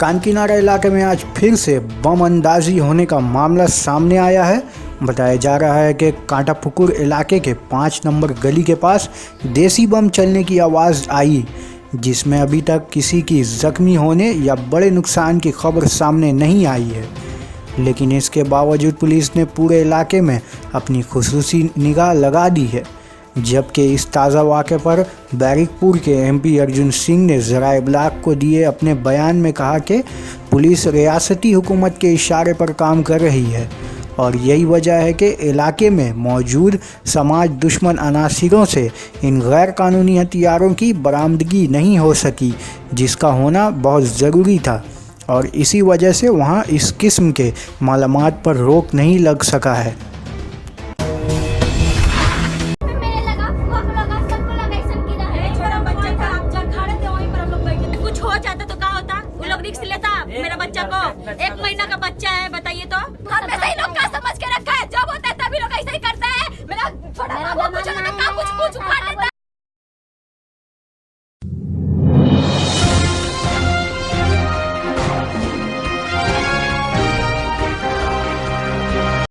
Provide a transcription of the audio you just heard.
कानकीनारा इलाके में आज फिर से बम अंदाजी होने का मामला सामने आया है। बताया जा रहा है कि कांटापुकुर इलाके के 5 नंबर गली के पास देसी बम चलने की आवाज़ आई, जिसमें अभी तक किसी की जख्मी होने या बड़े नुकसान की खबर सामने नहीं आई है। लेकिन इसके बावजूद पुलिस ने पूरे इलाके में अपनी खुसूसी निगाह लगा दी है। जबकि इस ताज़ा वाक़े पर बैरिकपुर के एमपी अर्जुन सिंह ने ज़राए इब्लाग को दिए अपने बयान में कहा कि पुलिस रियासती हुकूमत के इशारे पर काम कर रही है और यही वजह है कि इलाके में मौजूद समाज दुश्मन अनासिरों से इन गैर कानूनी हथियारों की बरामदगी नहीं हो सकी, जिसका होना बहुत ज़रूरी था और इसी वजह से वहां इस किस्म के मालूमात पर रोक नहीं लग सका है।